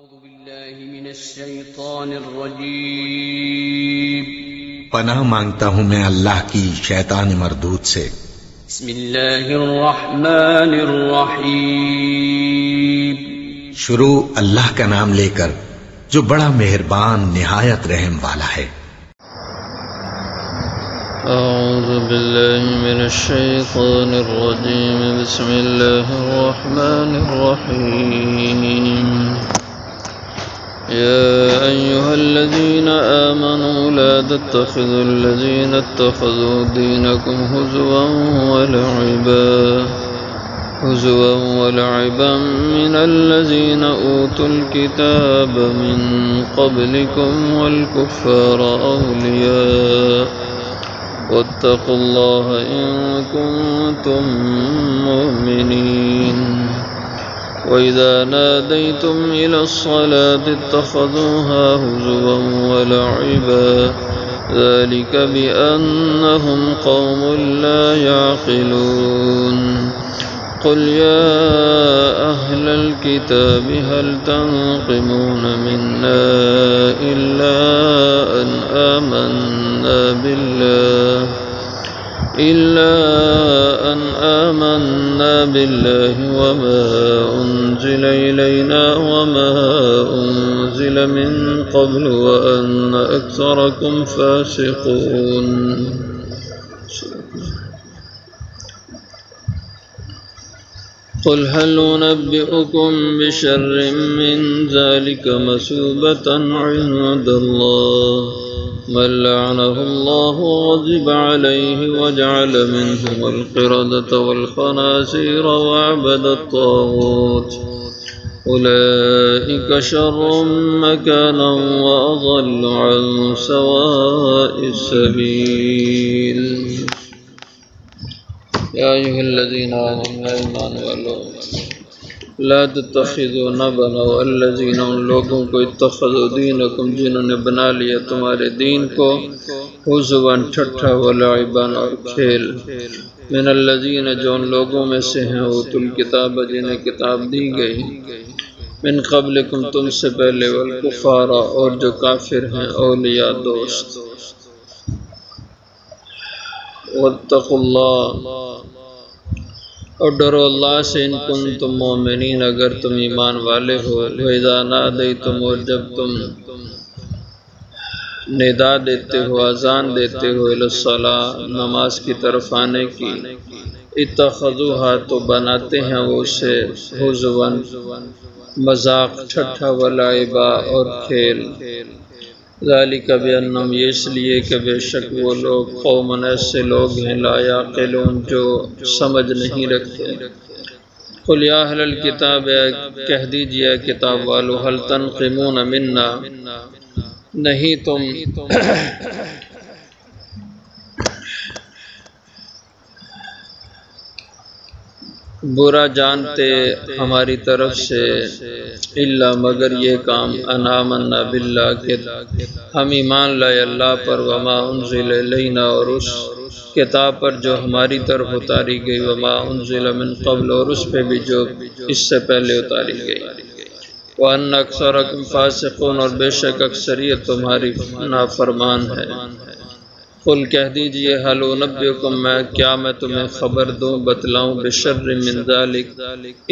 اعوذ باللہ من الشیطان الرجیم پناہ مانگتا ہوں میں اللہ کی شیطان مردود سے۔ بسم اللہ الرحمن الرحیم شروع اللہ کا نام لے کر جو بڑا مہربان نہایت رحم والا ہے۔ اعوذ باللہ من الشیطان الرجیم بسم اللہ الرحمن الرحیم يا أيها الذين آمنوا لا تتخذوا الذين اتخذوا دينكم هزوا ولعبا من الذين أوتوا الكتاب من قبلكم والكفار أولياء واتقوا الله إن كنتم مؤمنين وَإِذَا نَادَيْتُمْ إِلَى الصَّلَاةِ اتَّخَذُوهَا هُزُوًا وَلَعِبًا ذَلِكَ بِأَنَّهُمْ قَوْمٌ لَا يَعْقِلُونَ قُلْ يَا أَهْلَ الْكِتَابِ هَلْ تَنقِمُونَ مِنَّا إِلَّا أَنْ آمنا بالله وما أنزل إلينا وما أنزل من قبل وأن أكثركم فاسقون قل هل ننبئكم بشر من ذلك مثوبة عند الله من لعنه الله وغضب عليه وجعل منهم القردة والخنازير وعبد الطاغوت أولئك شر مكانا وأضل عن سواء السبيل يا أيها الذين آمنوا لا تتخذوا نہ بناؤ الذین ان لوگوں کو اتخذوا دینکم جنہوں نے بنا لیا تمہارے دین کو ہزوا ٹھٹھا ولعبا اور کھیل من الذین جو ان لوگوں میں سے ہیں اوتوا الکتاب جنہیں کتاب دی گئی من قبلکم تم سے پہلے والکفار اور جو کافر ہیں اولیاء دوست واتقوا اللہ اور ڈرو اللہ سے ان کنتم مومنین اگر تم ایمان والے ہو وَإِذَا نَادَيْتُمْ اور جب تم ندا دیتے ہو اذان دیتے ہو إِلَى الصَّلَاةِ نماز کی طرف آنے کی اتخذوها تو بناتے ہیں وہ اسے ہزوا مذاق ٹھٹھا ولعبا اور کھیل ذالک بأنہم یہ اس لیے کہ بے شک وہ لوگ قوم ایسے لوگ ہیں لا یعقلون جو سمجھ نہیں رکھتے قل یا اہل الکتاب کہہ دیجئے کتاب والو هل تنقمون منا نہیں تم برا جانتے ہماری طرف سے الا مگر یہ کام انا آمنا باللہ کہ ہم ایمان لائے اللہ پر وما انزل الینا اور اس کتاب پر جو ہماری طرف اتاری گئی وما انزل من قبل اور اس پہ بھی جو اس سے پہلے اتاری گئی وان اکثرکم فاسقون اور بے شک اکثریت تمہاری نافرمان ہے قل کہہ دیجئے هل انبئکم کیا میں تمہیں خبر دوں بتلاؤں بشر من ذالک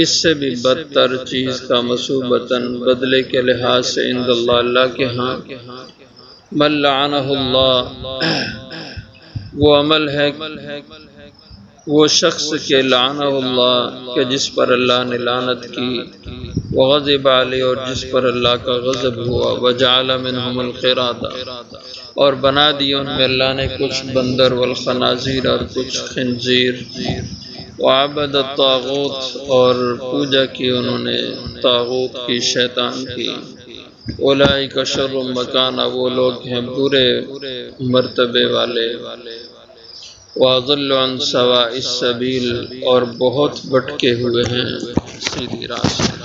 اس سے بھی بدتر چیز کا مثوبتاً بدلے کے لحاظ سے عند اللہ اللہ کے ہاں من لعنہ اللہ وہ عمل ہے وہ شخص کے لعنہ اللہ کہ جس پر اللہ نے لعنت کی وغضب علیہ اور جس پر اللہ کا غضب ہوا وجعل منہم القردہ اور بنا دی ان میں اللہ نے کچھ بندر والخنازیر اور کچھ خنزیر وعبد الطاغوت اور پوجا کی انہوں نے طاغوت کی شیطان کی اولئک شر مکانا وہ لوگ ہیں برے مرتبے والے واضل عن سواء السبیل اور بہت بھٹکے ہوئے ہیں سیدھی راہ سے۔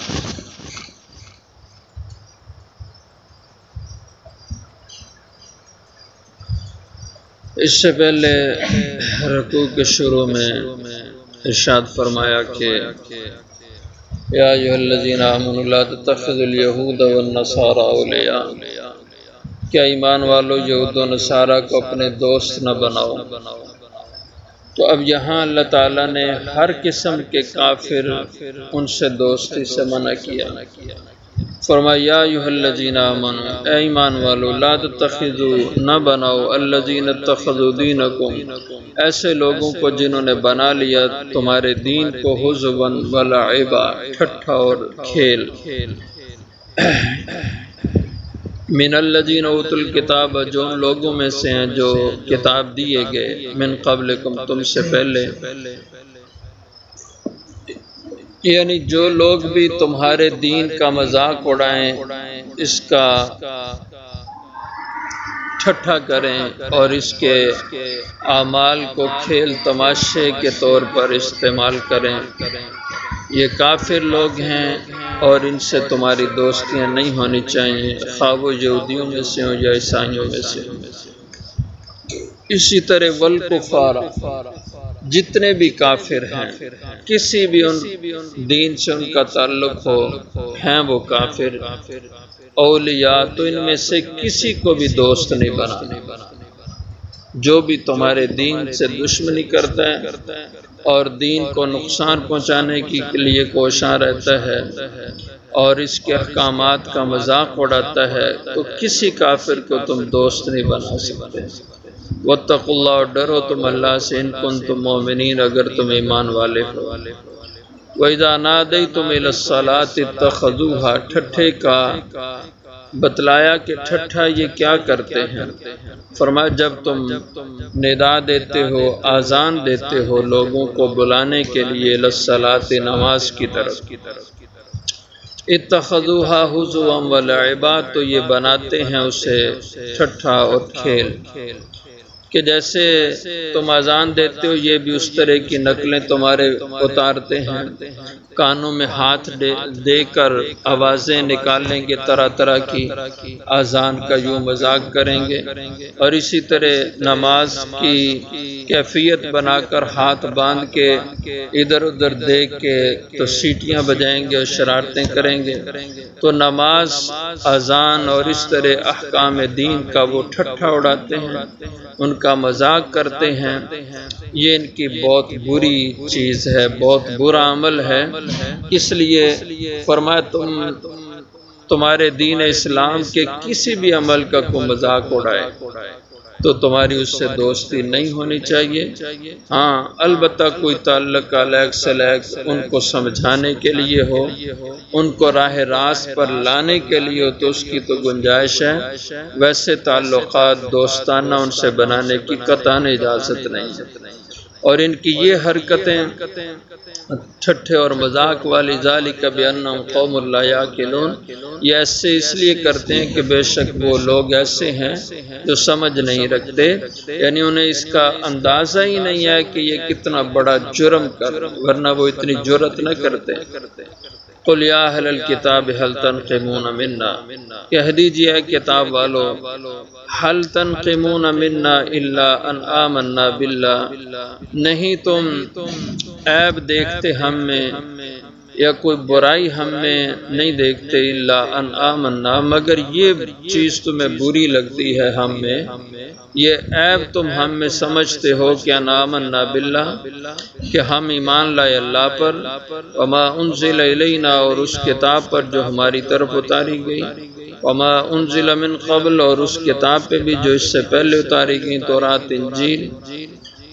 اس سے پہلے رکوع کے شروع میں ارشاد فرمایا کہ یا ایھا الذین آمنوا لا تتخذوا اليہود والنصارى اولیاء، کیا ایمان والو یہود و نصارہ کو اپنے دوست نہ بناؤ۔ تو اب یہاں اللہ تعالیٰ نے ہر قسم کے کافر ان سے دوستی سے منع کیا۔ فرمایا یا ایھا الذین آمنوا، اے ایمان والو، لا تتخذوا، نہ بناؤ، الذین اتخذوا دینکم، ایسے لوگوں کو جنہوں نے بنا لیا تمہارے دین کو ہزوا ولعبا، ٹھٹھا اور کھیل، من الذین اوتوا الکتاب، جو ان لوگوں میں سے ہیں جو کتاب دیے گئے، من قبلکم، تم سے پہلے، یعنی جو لوگ بھی تمہارے دین کا مذاق اڑائیں، اس کا ٹھٹھا کریں اور اس کے اعمال کو کھیل تماشے کے طور پر استعمال کریں، یہ کافر لوگ ہیں اور ان سے تمہاری دوستیاں نہیں ہونی چاہیے، خواہ وہ یہودیوں میں سے ہوں یا عیسائیوں میں سے ہوں۔ اسی طرح والکفار، جتنے بھی کافر ہیں، کسی بھی ان دین سے ان کا تعلق ہو، ہیں وہ کافر، اولیاء، تو ان میں سے کسی کو بھی دوست نہیں بنا۔ جو بھی تمہارے دین سے دشمنی کرتا ہے اور دین کو نقصان پہنچانے کے لیے کوشاں رہتا ہے اور اس کے احکامات کا مذاق اڑاتا ہے، تو کسی کافر کو تم دوست نہیں بنا سکتے۔ واتقوا اللہ، اور ڈرو تم اللہ سے، ان کنتم مؤمنین، اگر تم ایمان والے ہو۔ وَإِذَا نَادَيْتُمْ إِلَى الصَّلَاةِ اتَّخَذُوهَا، ٹھٹھے کا بتلایا کہ ٹھٹھا یہ کیا کرتے ہیں۔ فرمایا جب تم ندا دیتے ہو، آذان دیتے ہو لوگوں کو بلانے کے لیے، إِلَى الصَّلَاةِ، نماز کی طرف، اتخذوها ہزوا ولعبا، تو یہ بناتے ہیں اسے ٹھٹھا اور کھیل، کہ جیسے تم اذان دیتے ہو یہ بھی اس طرح کی نقلیں تمہارے اتارتے ہیں، کانوں میں ہاتھ دے کر آوازیں نکالیں گے طرح طرح کی، اذان کا یوں مذاق کریں گے، اور اسی طرح نماز کی کیفیت بنا کر ہاتھ باندھ کے ادھر ادھر دیکھ کے تو سیٹیاں بجائیں گے اور شرارتیں کریں گے۔ تو نماز، اذان اور اس طرح احکام دین کا وہ ٹھٹھا اڑاتے ہیں، ان کا مذاق کرتے ہیں، یہ ان کی بہت بری چیز ہے، بہت برا عمل ہے۔ اس لیے فرمایا تمہارے دین اسلام کے کسی بھی عمل کا کوئی مذاق اڑائے تو تمہاری اس سے دوستی نہیں ہونی چاہیے۔ ہاں البتہ کوئی تعلق علیق سلیق ان کو سمجھانے کے لیے ہو، ان کو راہ راست پر لانے کے لیے ہو تو اس کی تو گنجائش ہے، ویسے تعلقات دوستانہ ان سے بنانے کی قطعاً اجازت نہیں ہے۔ اور ان کی یہ حرکتیں ٹھٹھے اور مذاق والی، ذالک بانہم قوم لا یعقلون، یہ ایسے اس لیے کرتے ہیں کہ بے شک وہ لوگ ایسے ہیں جو سمجھ نہیں رکھتے، یعنی انہیں اس کا اندازہ ہی نہیں ہے کہ یہ کتنا بڑا جرم کر، ورنہ وہ اتنی جرأت نہ کرتے۔ قل یا اہل الکتاب هل تنقمون منا، کہہ دیجئے کتاب والو، هل تنقمون منا الا ان آمنا باللہ، نہیں تم عیب دیکھتے ہم میں یا کوئی برائی ہم میں نہیں دیکھتے، الا ان آمنا، مگر یہ چیز تمہیں بری لگتی ہے ہم میں، یہ عیب تم ہم میں سمجھتے ہو کہ ان آمنا باللہ، کہ ہم ایمان لائے اللہ پر، وما انزل الینا، اور اس کتاب پر جو ہماری طرف اتاری گئی، وما انزل من قبل، اور اس کتاب پہ بھی جو اس سے پہلے اتاری گئی، تورات انجیل،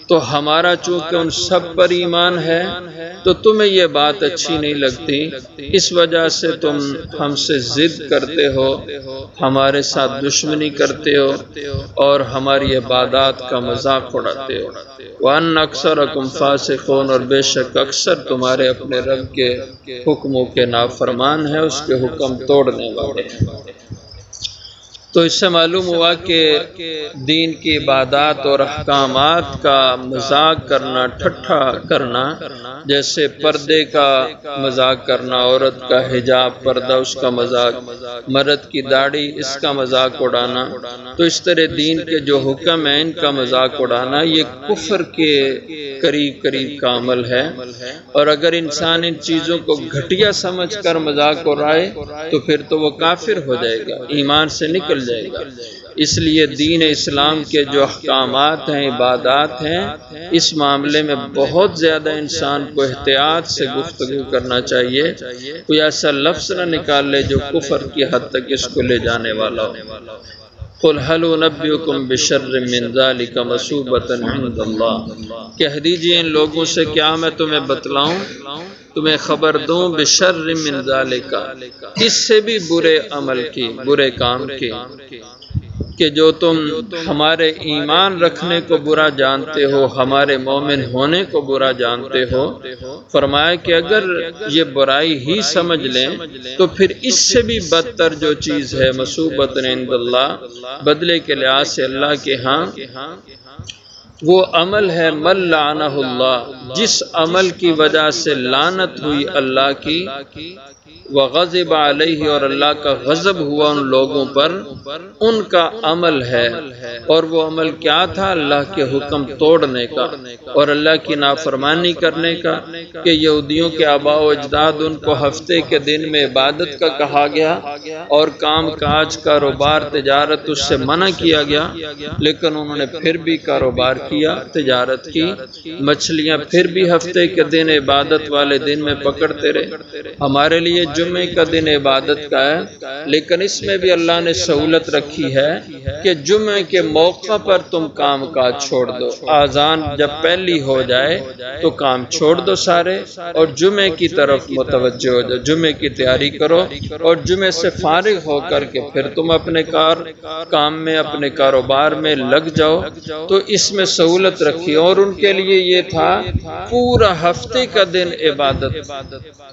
تو ہمارا چونکہ ان سب پر ایمان ہے تو تمہیں یہ بات اچھی نہیں لگتی، اس وجہ سے تم ہم سے ضد کرتے ہو، ہمارے ساتھ دشمنی کرتے ہو اور ہماری عبادات کا مذاق اڑاتے ہو۔ وَأَنَّ أَكْثَرَكُمْ فَاسِقُونَ، اور بے شک اکثر تمہارے اپنے رب کے حکموں کے نافرمان ہیں، اس کے حکم توڑنے والے ہیں۔ تو اس سے معلوم ہوا کہ دین کی عبادات اور احکامات کا مذاق کرنا، ٹھٹھا کرنا، جیسے پردے کا مذاق کرنا، عورت کا حجاب پردہ اس کا مذاق، مرد کی داڑھی اس کا مذاق اڑانا، تو اس طرح دین کے جو حکم ہیں ان کا مذاق اڑانا یہ کفر کے قریب قریب کا عمل ہے۔ اور اگر انسان ان چیزوں کو گھٹیا سمجھ کر مذاق اڑائے تو پھر تو وہ کافر ہو جائے گا، ایمان سے نکل جائے گا۔ اس لیے دین اسلام کے جو احکامات ہیں، عبادات ہیں، اس معاملے میں بہت زیادہ انسان کو احتیاط سے گفتگو کرنا چاہیے، کوئی ایسا لفظ نہ نکال لے جو کفر کی حد تک اس کو لے جانے والا ہو۔ قل هل انبئکم بشر من ذلک مثوبۃ عند اللہ، کہہ دیجئے ان لوگوں سے کیا میں تمہیں بتلاؤں، تمہیں خبر دوں بشر من ذلک، اس سے بھی برے عمل کی، برے کام کی، کہ جو تم ہمارے ایمان رکھنے کو برا جانتے ہو، ہمارے مومن ہونے کو برا جانتے ہو۔ فرمایا کہ اگر یہ برائی ہی سمجھ لیں تو پھر اس سے بھی بدتر جو چیز ہے، مثوبۃ عند اللہ، بدلے کے لحاظ سے اللہ کے ہاں، وہ عمل ہے من لعنہ اللہ، جس عمل کی وجہ سے لعنت ہوئی اللہ کی، وغضب علیہ، اور اللہ کا غضب ہوا ان لوگوں پر، ان کا عمل ہے۔ اور وہ عمل کیا تھا؟ اللہ کے حکم توڑنے کا اور اللہ کی نافرمانی کرنے کا، کہ یہودیوں کے آباء و اجداد ان کو ہفتے کے دن میں عبادت کا کہا گیا اور کام کاج، کاروبار، تجارت اس سے منع کیا گیا، لیکن انہوں نے پھر بھی کاروبار کیا، تجارت کی، مچھلیاں پھر بھی ہفتے کے دن عبادت والے دن میں پکڑتے رہے۔ ہمارے لیے جمعے کا دن عبادت کا ہے، لیکن اس میں بھی اللہ نے سہولت رکھی ہے کہ جمعے کے موقع پر تم کام کاج چھوڑ دو، اذان جب پہلی ہو جائے تو کام چھوڑ دو سارے اور جمعے کی طرف متوجہ ہو جاؤ، جمعے کی تیاری کرو اور جمعے سے فارغ ہو کر کے پھر تم اپنے کام میں، اپنے کاروبار میں لگ جاؤ۔ تو اس میں سہولت رکھی، اور ان کے لیے یہ تھا پورا ہفتے کا دن عبادت،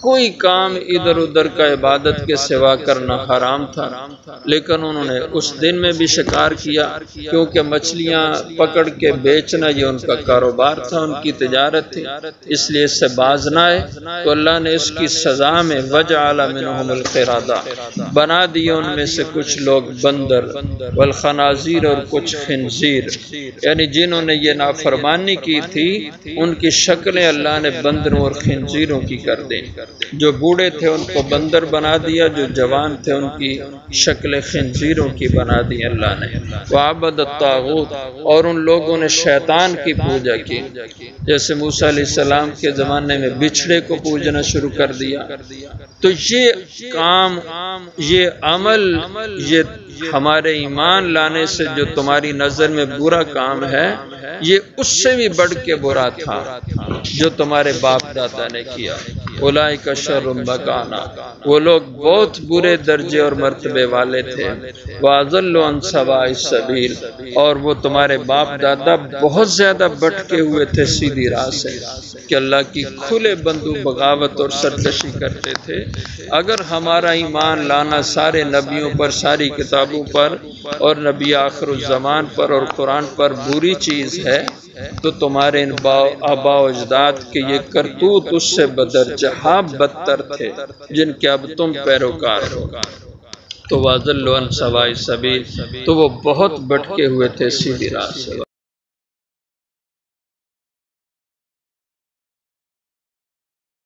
کوئی کام ادھر ادھر کا عبادت کے سوا کرنا حرام تھا، لیکن انہوں نے اس دن میں بھی شکار کیا، کیونکہ مچھلیاں پکڑ کے بیچنا یہ ان کا کاروبار تھا، ان کی تجارت تھی، اس لیے اس سے باز نہ آئے تو اللہ نے اس کی سزا میں وجعل منہم القردہ، بنا دیے ان میں سے کچھ لوگ بندر، والخنازیر، اور کچھ خنزیر، یعنی جنہوں نے یہ نافرمانی کی تھی ان کی شکلیں اللہ نے بندروں اور خنزیروں کی کر دی، جو بوڑھے تھے ان کو بندر بنا دیا، جو جوان تھے ان کی شکل خنزیروں کی بنا دی اللہ نے۔ وعبد الطاغوت، اور ان لوگوں نے شیطان کی پوجا کی، جیسے موسیٰ علیہ السلام کے زمانے میں بچھڑے کو پوجنا شروع کر دیا۔ تو یہ کام، یہ عمل، یہ ہمارے ایمان لانے سے جو تمہاری نظر میں برا کام ہے، یہ اس سے بھی بڑھ کے برا تھا جو تمہارے باپ دادا نے کیا۔ اولئک شر مکانا، وہ لوگ بہت برے درجے اور مرتبے والے تھے۔ واضل عن سواء السبیل، اور وہ تمہارے باپ دادا بہت زیادہ بھٹکے ہوئے تھے سیدھی راہ سے، کہ اللہ کی کھلے بندو بغاوت اور سرکشی کرتے تھے۔ اگر ہمارا ایمان لانا سارے نبیوں پر، ساری کتابوں پر اور نبی آخر الزمان پر اور قرآن پر بری چیز ہے، تو تمہارے ان آباء و اجداد کے یہ کرتوت اس سے بدرجہ بدتر تھے جن کے اب تم پیروکار ہو۔ تو واضل عن سواء السبیل، تو وہ بہت بھٹکے ہوئے تھے سیدھی راہ سے۔